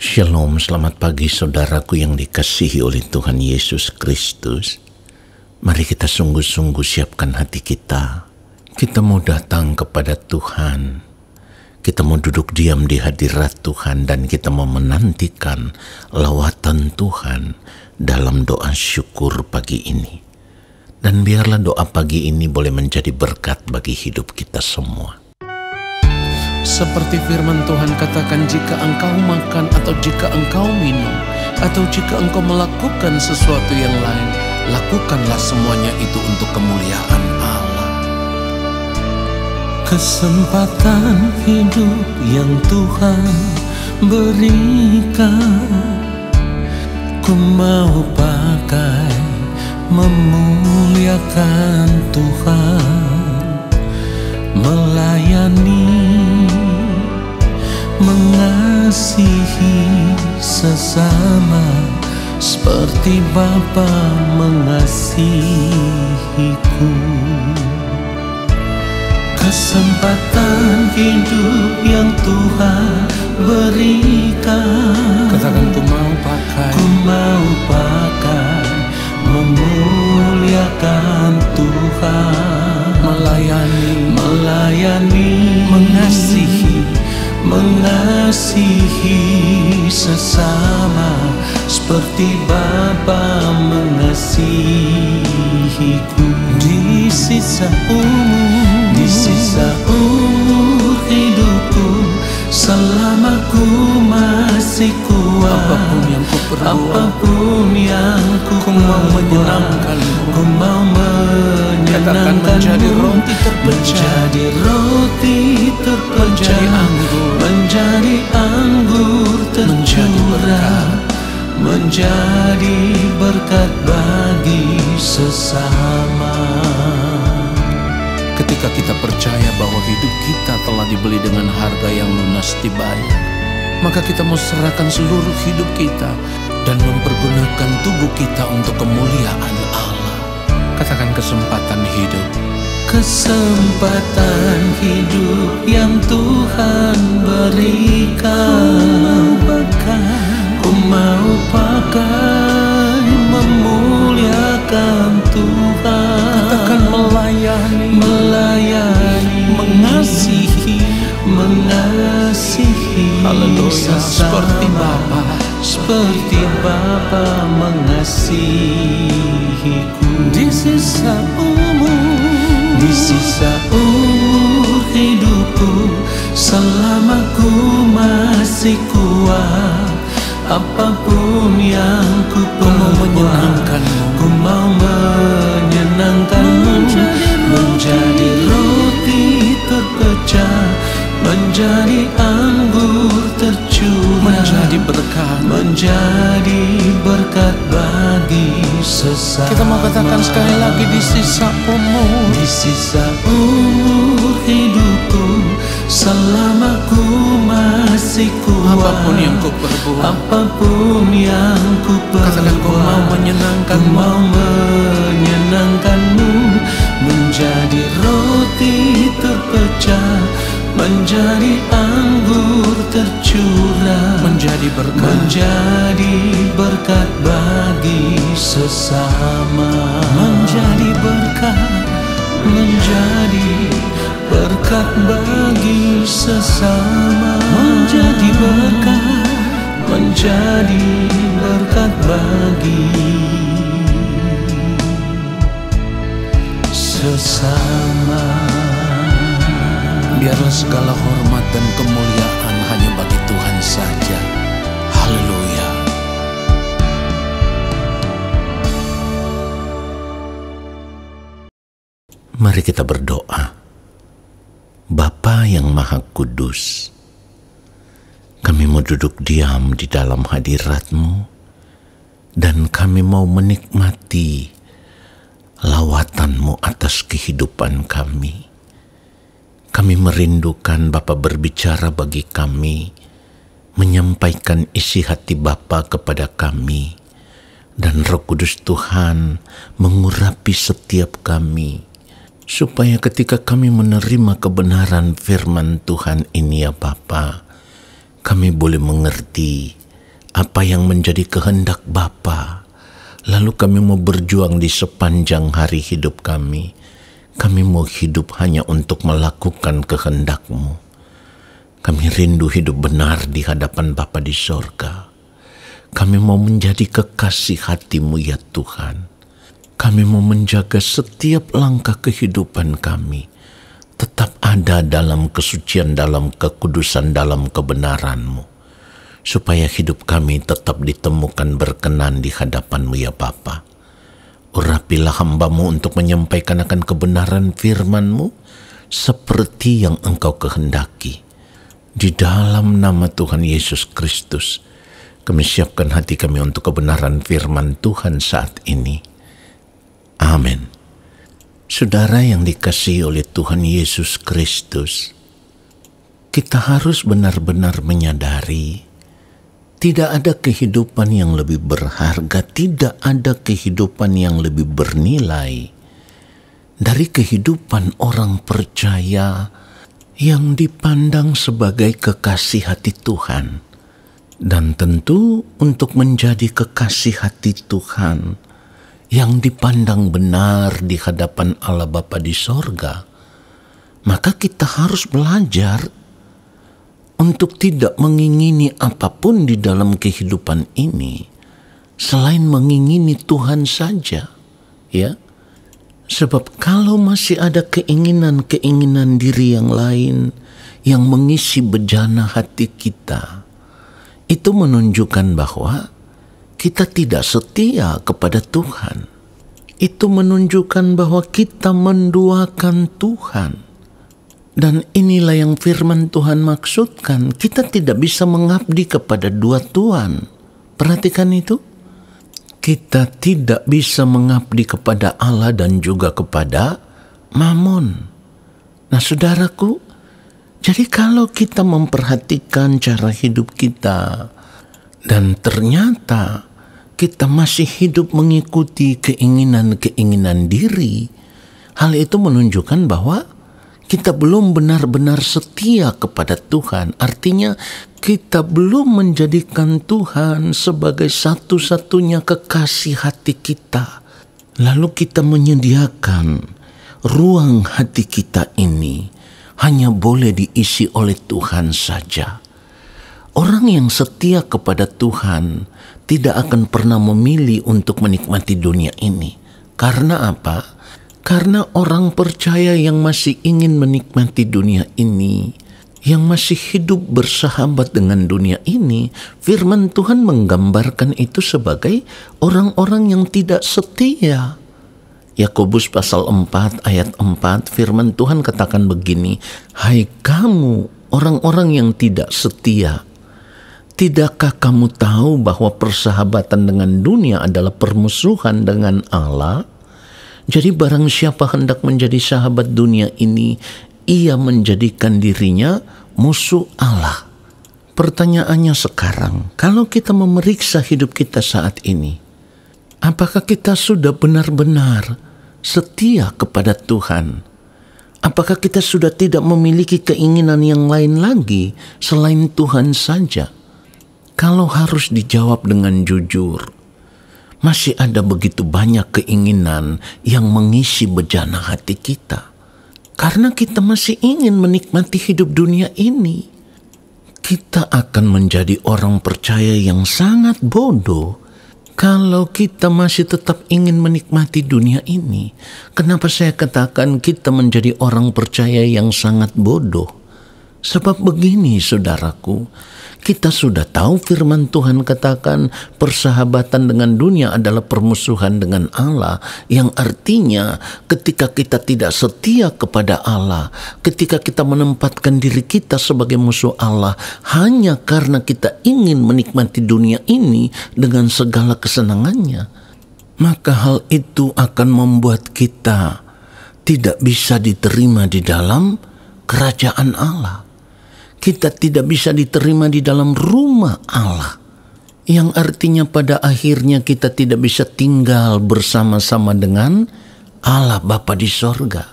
Shalom, selamat pagi saudaraku yang dikasihi oleh Tuhan Yesus Kristus. Mari kita sungguh-sungguh siapkan hati kita. Kita mau datang kepada Tuhan. Kita mau duduk diam di hadirat Tuhan dan kita mau menantikan lawatan Tuhan dalam doa syukur pagi ini. Dan biarlah doa pagi ini boleh menjadi berkat bagi hidup kita semua. Seperti firman Tuhan katakan, jika engkau makan atau jika engkau minum atau jika engkau melakukan sesuatu yang lain, lakukanlah semuanya itu untuk kemuliaan Allah. Kesempatan hidup yang Tuhan berikan, ku mau pakai memuliakan Tuhan, melayani, mengasihi sesama seperti Bapa mengasihiku. Kesempatan hidup yang Tuhan berikan, Katakan, ku mau pakai memuliakan Tuhan, melayani, mengasihi sesama seperti Bapa mengasihiku. Di sisa umur hidupku, selama ku masih kuat, apapun yang ku mau menyenangkanmu. Ku mau menyenangkanmu. Menjadi roti terpecah, menjadi anggur tercurah, menjadi berkat bagi sesama. Ketika kita percaya bahwa hidup kita telah dibeli dengan harga yang lunas dibayar, maka kita mau serahkan seluruh hidup kita dan mempergunakan tubuh kita untuk kemuliaan Allah. Katakan, kesempatan hidup. Kesempatan hidup yang Tuhan berikan, ku mau pakai memuliakan Tuhan. Katakan, melayani, mengasihi Haleluya, seperti Bapa mengasihiku. Di sisa umur hidupku, selama ku masih kuat, apapun yang ku menyenangkanmu. Ku mau menyenangkanmu, menjadi roti terpecah, menjadi anggur tercurah, menjadi berkat bagi sesama. Kita mau katakan sekali lagi, di sisa umur hidupku, selama ku masih kuat, apapun yang ku perbuat, katakan, ku mau menyenangkanmu, menjadi roti terpecah, menjadi anggur tercurah, menjadi berkat bagi sesama, menjadi berkat bagi sesama, menjadi berkat bagi sesama. Biarlah segala hormat dan kemuliaan hanya bagi Tuhan saja. Haleluya. Mari kita berdoa. Bapa yang Maha Kudus, kami mau duduk diam di dalam hadirat-Mu dan kami mau menikmati lawatan-Mu atas kehidupan kami. Kami merindukan Bapa berbicara bagi kami, menyampaikan isi hati Bapa kepada kami, dan Roh Kudus Tuhan mengurapi setiap kami, supaya ketika kami menerima kebenaran firman Tuhan ini ya Bapa, kami boleh mengerti apa yang menjadi kehendak Bapa. Lalu kami mau berjuang di sepanjang hari hidup kami. Kami mau hidup hanya untuk melakukan kehendak-Mu. Kami rindu hidup benar di hadapan Bapa di sorga. Kami mau menjadi kekasih hati-Mu ya Tuhan. Kami mau menjaga setiap langkah kehidupan kami tetap ada dalam kesucian, dalam kekudusan, dalam kebenaran-Mu, supaya hidup kami tetap ditemukan berkenan di hadapan-Mu ya Bapa. Urapilah hamba-Mu untuk menyampaikan akan kebenaran firman-Mu seperti yang Engkau kehendaki. Di dalam nama Tuhan Yesus Kristus, kami siapkan hati kami untuk kebenaran firman Tuhan saat ini. Amin. Saudara yang dikasihi oleh Tuhan Yesus Kristus, kita harus benar-benar menyadari tidak ada kehidupan yang lebih berharga, tidak ada kehidupan yang lebih bernilai dari kehidupan orang percaya yang dipandang sebagai kekasih hati Tuhan. Dan tentu untuk menjadi kekasih hati Tuhan yang dipandang benar di hadapan Allah Bapa di sorga, maka kita harus belajar untuk tidak mengingini apapun di dalam kehidupan ini selain mengingini Tuhan saja, ya. Sebab kalau masih ada keinginan-keinginan diri yang lain yang mengisi bejana hati kita, itu menunjukkan bahwa kita tidak setia kepada Tuhan. Itu menunjukkan bahwa kita menduakan Tuhan. Dan inilah yang firman Tuhan maksudkan. Kita tidak bisa mengabdi kepada dua tuan. Perhatikan itu. Kita tidak bisa mengabdi kepada Allah dan juga kepada Mamon. Nah saudaraku, jadi kalau kita memperhatikan cara hidup kita dan ternyata kita masih hidup mengikuti keinginan-keinginan diri, hal itu menunjukkan bahwa kita belum benar-benar setia kepada Tuhan. Artinya kita belum menjadikan Tuhan sebagai satu-satunya kekasih hati kita. Lalu kita menyediakan ruang hati kita ini hanya boleh diisi oleh Tuhan saja. Orang yang setia kepada Tuhan tidak akan pernah memilih untuk menikmati dunia ini. Karena apa? Karena orang percaya yang masih ingin menikmati dunia ini, yang masih hidup bersahabat dengan dunia ini, firman Tuhan menggambarkan itu sebagai orang-orang yang tidak setia. Yakobus pasal 4 ayat 4, firman Tuhan katakan begini, "Hai kamu orang-orang yang tidak setia, tidakkah kamu tahu bahwa persahabatan dengan dunia adalah permusuhan dengan Allah? Jadi barang siapa hendak menjadi sahabat dunia ini, ia menjadikan dirinya musuh Allah." Pertanyaannya sekarang, kalau kita memeriksa hidup kita saat ini, apakah kita sudah benar-benar setia kepada Tuhan? Apakah kita sudah tidak memiliki keinginan yang lain lagi selain Tuhan saja? Kalau harus dijawab dengan jujur, masih ada begitu banyak keinginan yang mengisi bejana hati kita. Karena kita masih ingin menikmati hidup dunia ini. Kita akan menjadi orang percaya yang sangat bodoh kalau kita masih tetap ingin menikmati dunia ini. Kenapa saya katakan kita menjadi orang percaya yang sangat bodoh? Sebab begini saudaraku, kita sudah tahu firman Tuhan katakan persahabatan dengan dunia adalah permusuhan dengan Allah, yang artinya ketika kita tidak setia kepada Allah, ketika kita menempatkan diri kita sebagai musuh Allah hanya karena kita ingin menikmati dunia ini dengan segala kesenangannya, maka hal itu akan membuat kita tidak bisa diterima di dalam kerajaan Allah. Kita tidak bisa diterima di dalam rumah Allah, yang artinya pada akhirnya kita tidak bisa tinggal bersama-sama dengan Allah Bapa di sorga.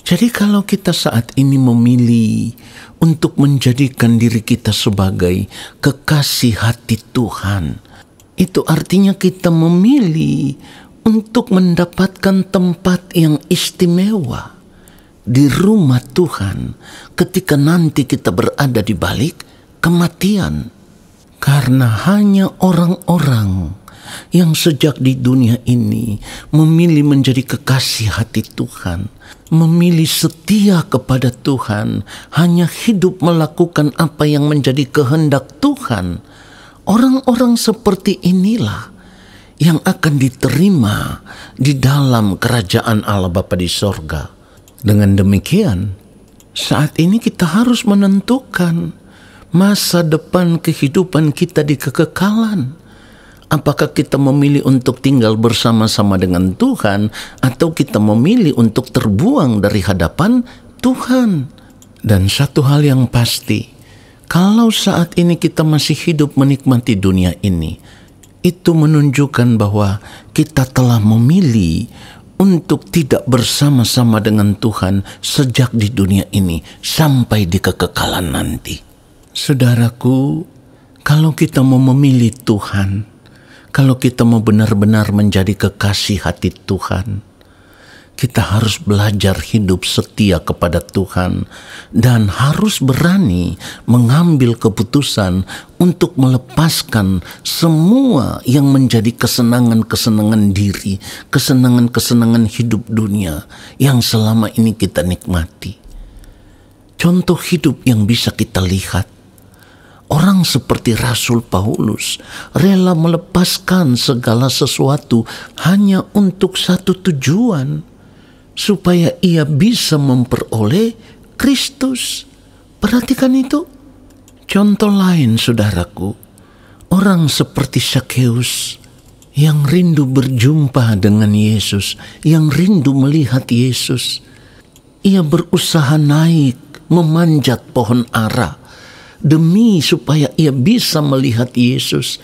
Jadi kalau kita saat ini memilih untuk menjadikan diri kita sebagai kekasih hati Tuhan, itu artinya kita memilih untuk mendapatkan tempat yang istimewa di rumah Tuhan ketika nanti kita berada di balik kematian. Karena hanya orang-orang yang sejak di dunia ini memilih menjadi kekasih hati Tuhan, memilih setia kepada Tuhan, hanya hidup melakukan apa yang menjadi kehendak Tuhan, orang-orang seperti inilah yang akan diterima di dalam kerajaan Allah Bapa di sorga. Dengan demikian, saat ini kita harus menentukan masa depan kehidupan kita di kekekalan. Apakah kita memilih untuk tinggal bersama-sama dengan Tuhan, atau kita memilih untuk terbuang dari hadapan Tuhan? Dan satu hal yang pasti, kalau saat ini kita masih hidup menikmati dunia ini, itu menunjukkan bahwa kita telah memilih untuk tidak bersama-sama dengan Tuhan sejak di dunia ini sampai di kekekalan nanti. Saudaraku, kalau kita mau memilih Tuhan, kalau kita mau benar-benar menjadi kekasih hati Tuhan, kita harus belajar hidup setia kepada Tuhan dan harus berani mengambil keputusan untuk melepaskan semua yang menjadi kesenangan-kesenangan diri, kesenangan-kesenangan hidup dunia yang selama ini kita nikmati. Contoh hidup yang bisa kita lihat, orang seperti Rasul Paulus rela melepaskan segala sesuatu hanya untuk satu tujuan, supaya ia bisa memperoleh Kristus. Perhatikan itu. Contoh lain, saudaraku, orang seperti Zakheus yang rindu berjumpa dengan Yesus, yang rindu melihat Yesus. Ia berusaha naik memanjat pohon ara demi supaya ia bisa melihat Yesus.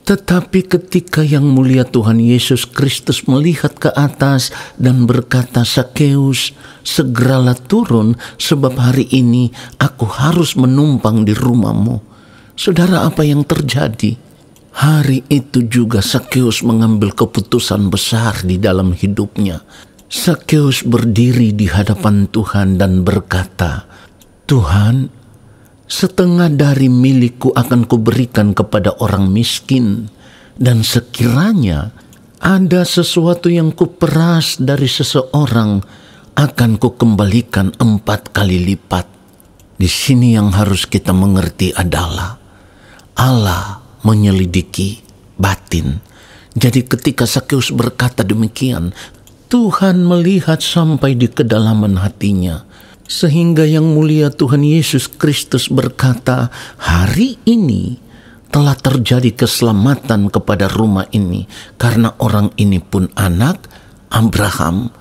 Tetapi ketika yang mulia Tuhan Yesus Kristus melihat ke atas dan berkata, "Zakheus, segeralah turun, sebab hari ini aku harus menumpang di rumahmu." Saudara, apa yang terjadi? Hari itu juga Zakheus mengambil keputusan besar di dalam hidupnya. Zakheus berdiri di hadapan Tuhan dan berkata, "Tuhan, setengah dari milikku akan kuberikan kepada orang miskin, dan sekiranya ada sesuatu yang kuperas dari seseorang, akan kukembalikan 4 kali lipat." Di sini yang harus kita mengerti adalah Allah menyelidiki batin. Jadi ketika Zakheus berkata demikian, Tuhan melihat sampai di kedalaman hatinya. Sehingga yang mulia Tuhan Yesus Kristus berkata, "Hari ini telah terjadi keselamatan kepada rumah ini, karena orang ini pun anak Abraham."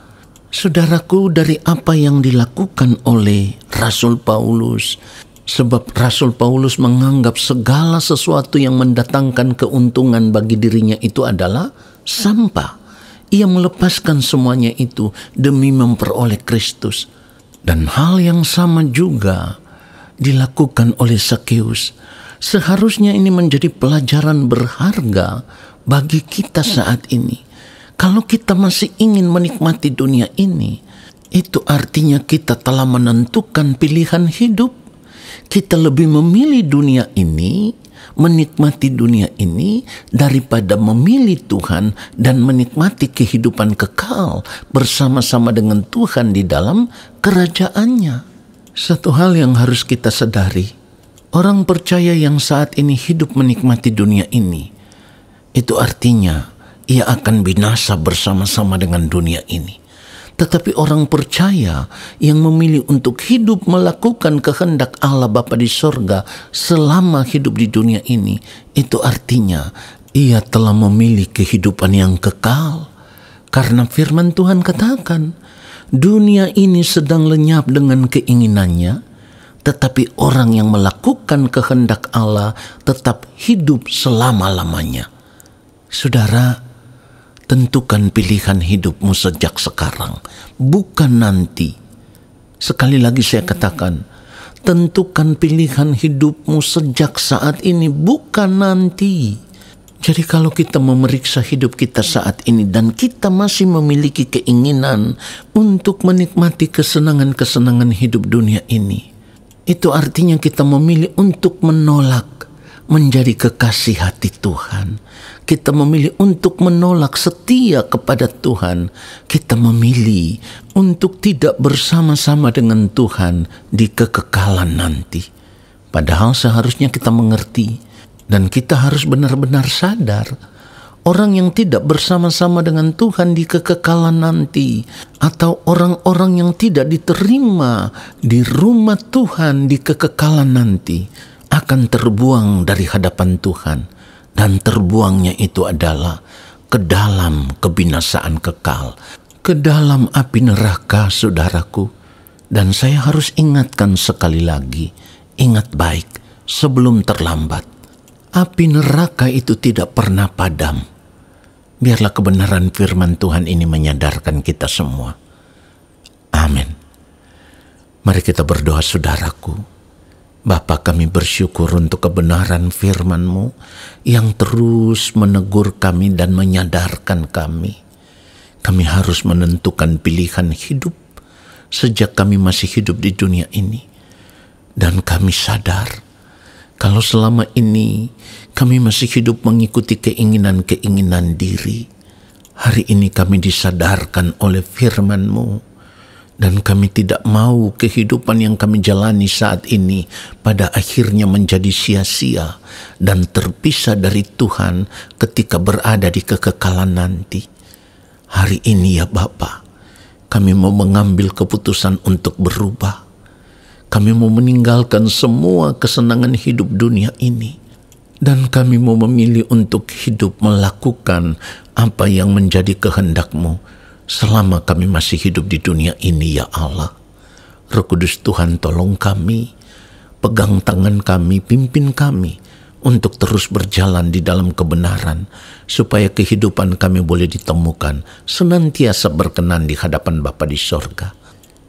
Saudaraku, dari apa yang dilakukan oleh Rasul Paulus, sebab Rasul Paulus menganggap segala sesuatu yang mendatangkan keuntungan bagi dirinya itu adalah sampah. Ia melepaskan semuanya itu demi memperoleh Kristus. Dan hal yang sama juga dilakukan oleh Zakheus. Seharusnya ini menjadi pelajaran berharga bagi kita saat ini. Kalau kita masih ingin menikmati dunia ini, itu artinya kita telah menentukan pilihan hidup. Kita lebih memilih dunia ini, menikmati dunia ini, daripada memilih Tuhan dan menikmati kehidupan kekal bersama-sama dengan Tuhan di dalam kerajaannya. Satu hal yang harus kita sadari, orang percaya yang saat ini hidup menikmati dunia ini, itu artinya ia akan binasa bersama-sama dengan dunia ini. Tetapi orang percaya yang memilih untuk hidup melakukan kehendak Allah Bapa di sorga selama hidup di dunia ini, itu artinya ia telah memilih kehidupan yang kekal. Karena firman Tuhan katakan, dunia ini sedang lenyap dengan keinginannya, tetapi orang yang melakukan kehendak Allah tetap hidup selama-lamanya. Saudara, tentukan pilihan hidupmu sejak sekarang, bukan nanti. Sekali lagi saya katakan, tentukan pilihan hidupmu sejak saat ini, bukan nanti. Jadi kalau kita memeriksa hidup kita saat ini dan kita masih memiliki keinginan untuk menikmati kesenangan-kesenangan hidup dunia ini, itu artinya kita memilih untuk menolak menjadi kekasih hati Tuhan. Kita memilih untuk menolak setia kepada Tuhan. Kita memilih untuk tidak bersama-sama dengan Tuhan di kekekalan nanti. Padahal seharusnya kita mengerti dan kita harus benar-benar sadar, orang yang tidak bersama-sama dengan Tuhan di kekekalan nanti, atau orang-orang yang tidak diterima di rumah Tuhan di kekekalan nanti, akan terbuang dari hadapan Tuhan. Dan terbuangnya itu adalah ke dalam kebinasaan kekal, ke dalam api neraka, saudaraku. Dan saya harus ingatkan sekali lagi, ingat baik sebelum terlambat. Api neraka itu tidak pernah padam. Biarlah kebenaran firman Tuhan ini menyadarkan kita semua. Amin. Mari kita berdoa, saudaraku. Bapa, kami bersyukur untuk kebenaran firman-Mu yang terus menegur kami dan menyadarkan kami. Kami harus menentukan pilihan hidup sejak kami masih hidup di dunia ini. Dan kami sadar, kalau selama ini kami masih hidup mengikuti keinginan-keinginan diri, hari ini kami disadarkan oleh firman-Mu, dan kami tidak mau kehidupan yang kami jalani saat ini pada akhirnya menjadi sia-sia dan terpisah dari Tuhan ketika berada di kekekalan nanti. Hari ini ya Bapa, kami mau mengambil keputusan untuk berubah. Kami mau meninggalkan semua kesenangan hidup dunia ini. Dan kami mau memilih untuk hidup melakukan apa yang menjadi kehendak-Mu selama kami masih hidup di dunia ini ya Allah. Roh Kudus Tuhan, tolong kami, pegang tangan kami, pimpin kami untuk terus berjalan di dalam kebenaran, supaya kehidupan kami boleh ditemukan senantiasa berkenan di hadapan Bapa di sorga.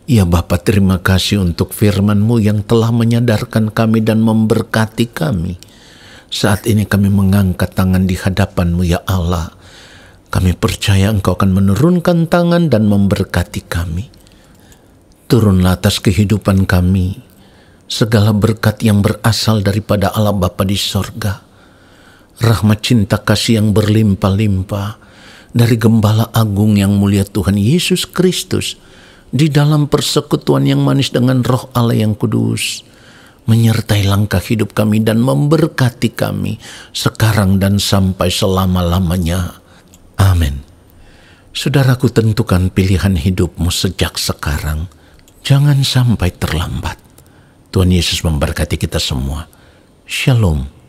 Ya Bapa, terima kasih untuk firman-Mu yang telah menyadarkan kami dan memberkati kami. Saat ini kami mengangkat tangan di hadapan-Mu ya Allah. Kami percaya Engkau akan menurunkan tangan dan memberkati kami. Turunlah atas kehidupan kami segala berkat yang berasal daripada Allah Bapa di sorga. Rahmat cinta kasih yang berlimpah-limpah dari Gembala Agung yang mulia Tuhan Yesus Kristus, di dalam persekutuan yang manis dengan Roh Allah yang kudus, menyertai langkah hidup kami dan memberkati kami sekarang dan sampai selama-lamanya. Amin. Saudaraku, tentukan pilihan hidupmu sejak sekarang. Jangan sampai terlambat. Tuhan Yesus memberkati kita semua. Shalom.